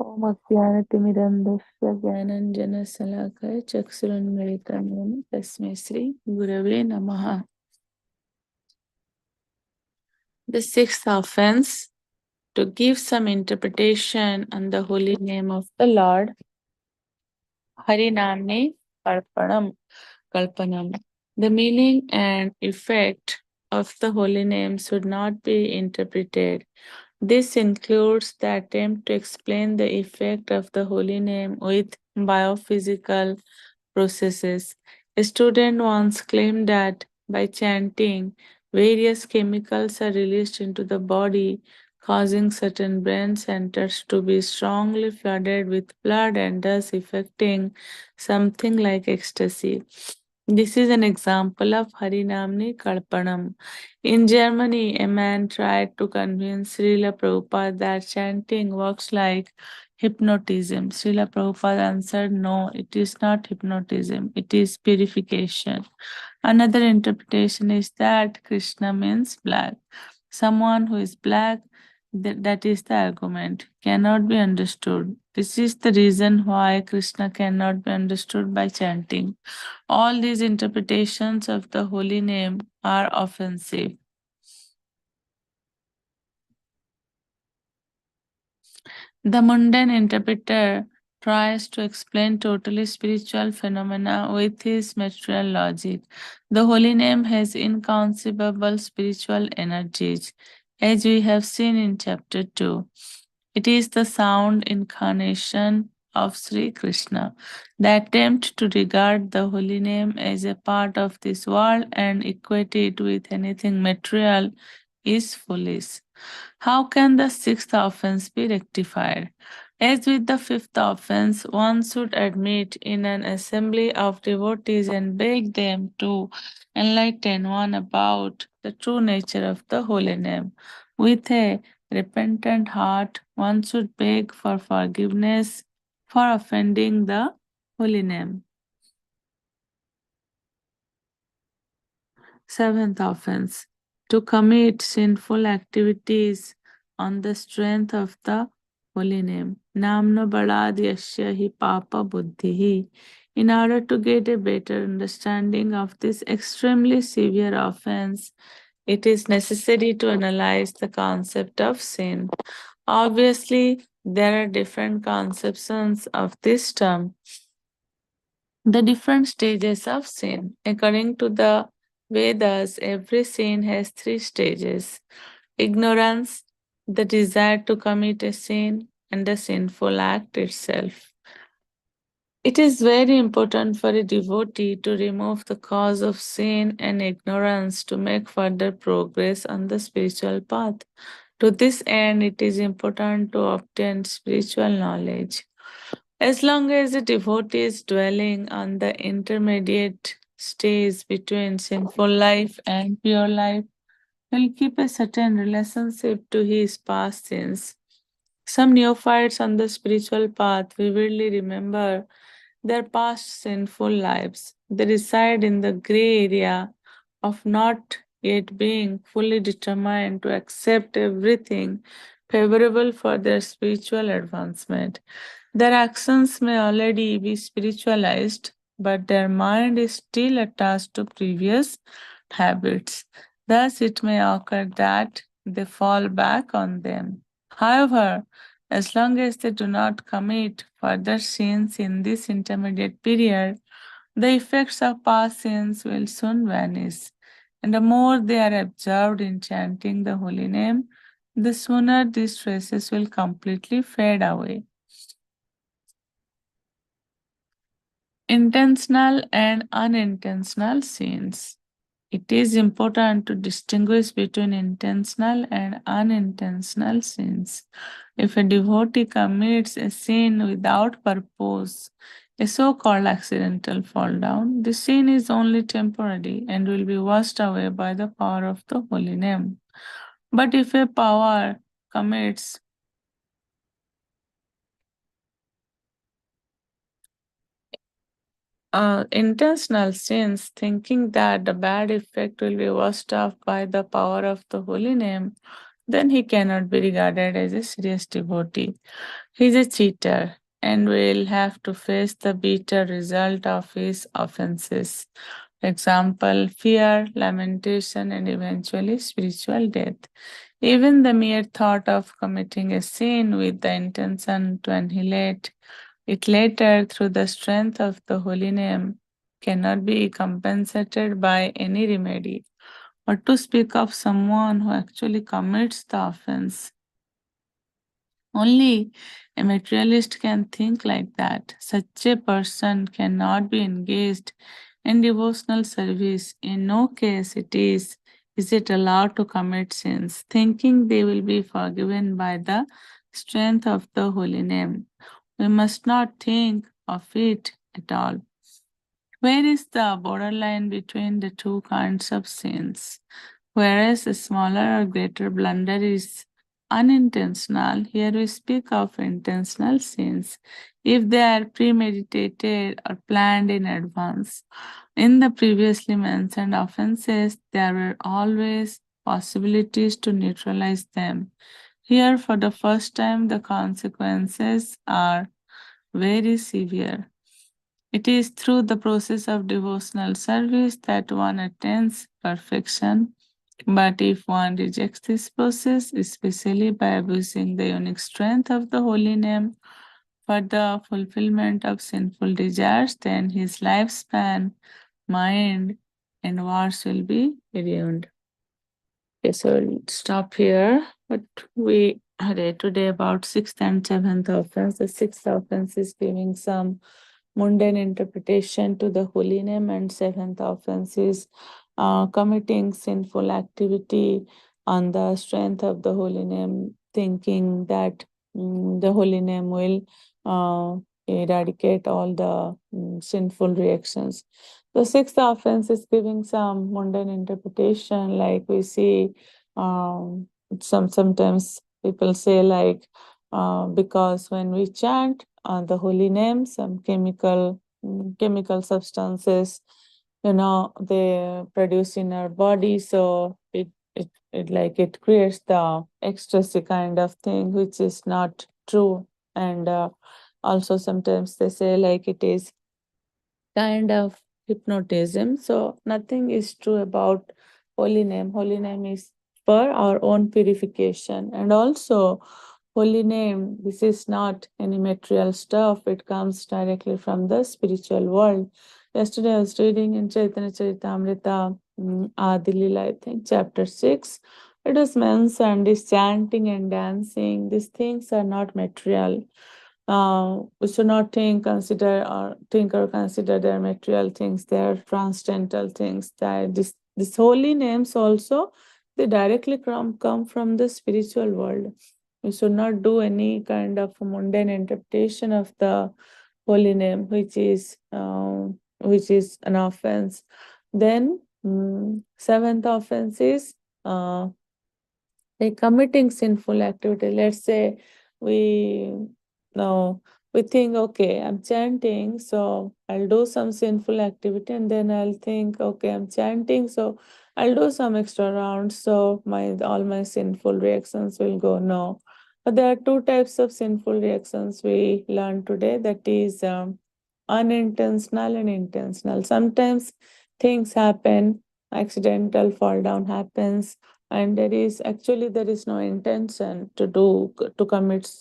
ॐ अज्ञानतिमिरन्धस्य ज्ञानञ्जनशलाकया चक्षुरुन्मिलितं येन तस्मै श्रीगुरवे नमः. The sixth offense, to give some interpretation on the holy name of the Lord, Harinamne Kalpanam. The meaning and effect of the holy name should not be interpreted. This includes the attempt to explain the effect of the holy name with biophysical processes. A student once claimed that by chanting, various chemicals are released into the body, causing certain brain centers to be strongly flooded with blood and thus affecting something like ecstasy. This is an example of Harinamni Kalpanam. In Germany, a man tried to convince Srila Prabhupada that chanting works like hypnotism. Srila Prabhupada answered, no, it is not hypnotism, it is purification. Another interpretation is that Krishna means black. Someone who is black, that is the argument, cannot be understood. This is the reason why Krishna cannot be understood by chanting. All these interpretations of the holy name are offensive. The mundane interpreter tries to explain totally spiritual phenomena with his material logic. The holy name has inconceivable spiritual energies, as we have seen in chapter 2. It is the sound incarnation of Sri Krishna. The attempt to regard the holy name as a part of this world and equate it with anything material is foolish. How can the sixth offense be rectified? As with the fifth offense, one should admit in an assembly of devotees and beg them to enlighten one about the true nature of the holy name. With a repentant heart, one should beg for forgiveness for offending the holy name. Seventh offense, to commit sinful activities on the strength of the holy name. Namno balad yasya hi papa buddhihi. In order to get a better understanding of this extremely severe offense, it is necessary to analyze the concept of sin. Obviously, there are different conceptions of this term. The different stages of sin. According to the Vedas, every sin has three stages: ignorance, the desire to commit a sin, and the sinful act itself. It is very important for a devotee to remove the cause of sin and ignorance to make further progress on the spiritual path. To this end, it is important to obtain spiritual knowledge. As long as the devotee is dwelling on the intermediate stage between sinful life and pure life, he'll keep a certain relationship to his past sins. Some neophytes on the spiritual path vividly remember their past sinful lives. They reside in the gray area of not yet being fully determined to accept everything favorable for their spiritual advancement. Their actions may already be spiritualized, but their mind is still attached to previous habits. Thus, it may occur that they fall back on them. However, as long as they do not commit further sins in this intermediate period, the effects of past sins will soon vanish. And the more they are absorbed in chanting the holy name, the sooner these traces will completely fade away. Intentional and unintentional sins. It is important to distinguish between intentional and unintentional sins. If a devotee commits a sin without purpose, a so called accidental fall down, the sin is only temporary and will be washed away by the power of the holy name. But if a power commits intentional sins, thinking that the bad effect will be washed off by the power of the holy name, then he cannot be regarded as a serious devotee. He is a cheater and will have to face the bitter result of his offenses. For example, fear, lamentation, and eventually spiritual death. Even the mere thought of committing a sin with the intention to annihilate it later through the strength of the holy name cannot be compensated by any remedy, or to speak of someone who actually commits the offense. Only a materialist can think like that. Such a person cannot be engaged in devotional service. In no case is it allowed to commit sins, thinking they will be forgiven by the strength of the holy name. We must not think of it at all. Where is the borderline between the two kinds of sins? Whereas a smaller or greater blunder is unintentional, here we speak of intentional sins if they are premeditated or planned in advance. In the previously mentioned offenses, there were always possibilities to neutralize them. Here, for the first time, the consequences are very severe. It is through the process of devotional service that one attains perfection. But if one rejects this process, especially by abusing the unique strength of the holy name for the fulfillment of sinful desires, then his lifespan, mind, and words will be ruined. Okay, so we'll stop here. But we read today about sixth and seventh offense. The sixth offense is giving some mundane interpretation to the holy name, and seventh offense is committing sinful activity on the strength of the holy name, thinking that the holy name will uh, eradicate all the sinful reactions. The sixth offense is giving some mundane interpretation, like we see sometimes people say like because when we chant the holy name, some chemical substances, they produce in our body, so it creates the ecstasy kind of thing, which is not true. And also sometimes they say like it is kind of hypnotism. So nothing is true about holy name. Holy name is for our own purification. And also holy name, this is not any material stuff. It comes directly from the spiritual world. Yesterday I was reading in Chaitanya Charitamrita, Adilila, I think, chapter 6. It was mentioned this chanting and dancing. These things are not material. We should not think or consider their material things, their transcendental things. That this holy names also, they directly come from the spiritual world. We should not do any kind of mundane interpretation of the holy name, which is an offense. Then seventh offense is like committing sinful activity. Let's say we now we think, okay, I'm chanting, so I'll do some sinful activity, and then I'll think, okay, I'm chanting, so I'll do some extra rounds, so my all my sinful reactions will go. No. But there are two types of sinful reactions we learned today. That is unintentional and intentional. Sometimes things happen, accidental fall down happens, and there is no intention to commit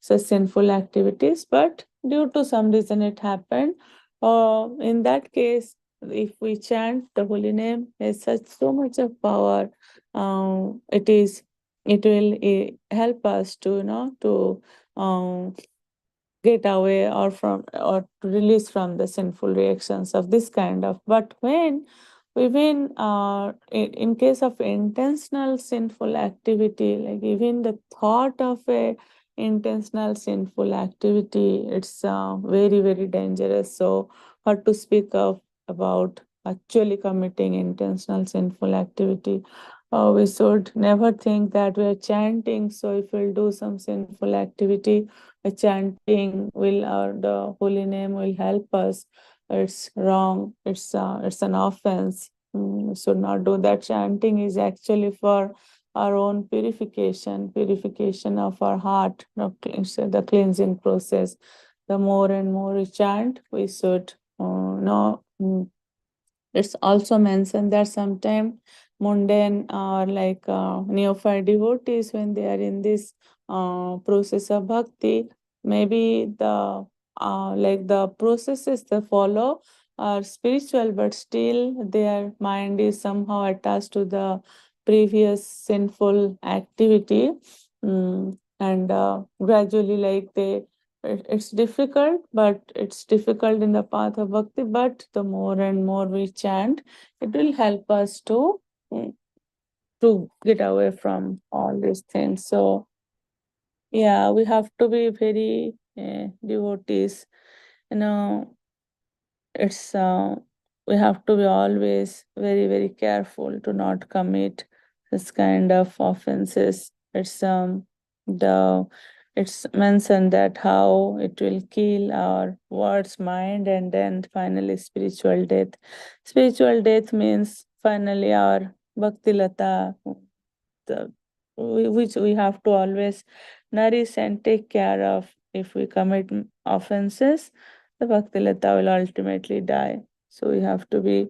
such sinful activities, but due to some reason it happened. In that case, if we chant the holy name, has such so much of power. It will help us to get away or to release from the sinful reactions of this kind of. But in case of intentional sinful activity, like even the thought of a intentional sinful activity, it's very very dangerous. So what to speak of about actually committing intentional sinful activity. We should never think that we're chanting, so if we'll do some sinful activity, a chanting will, or the holy name will help us. It's wrong. It's an offense. We should not do that. Chanting is actually for our own purification of our heart, the cleansing process. The more and more we chant, we should know. It's also mentioned that sometimes mundane or like neophyte devotees, when they are in this process of bhakti, maybe the like the processes they follow are spiritual, but still their mind is somehow attached to the previous sinful activity. And gradually, like it's difficult, but it's difficult in the path of bhakti. But the more and more we chant, it will help us mm, to get away from all these things. So yeah, we have to be very devotees. You know, it's we have to be always very careful to not commit this kind of offenses. The it's mentioned that how it will kill our words, mind, and then finally spiritual death. Spiritual death means finally our bhakti lata, the, which we have to always nourish and take care of. If we commit offenses, the bhakti lata will ultimately die. So we have to be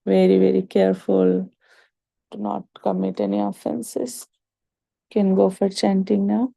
very careful to not commit any offenses. Can go for chanting now.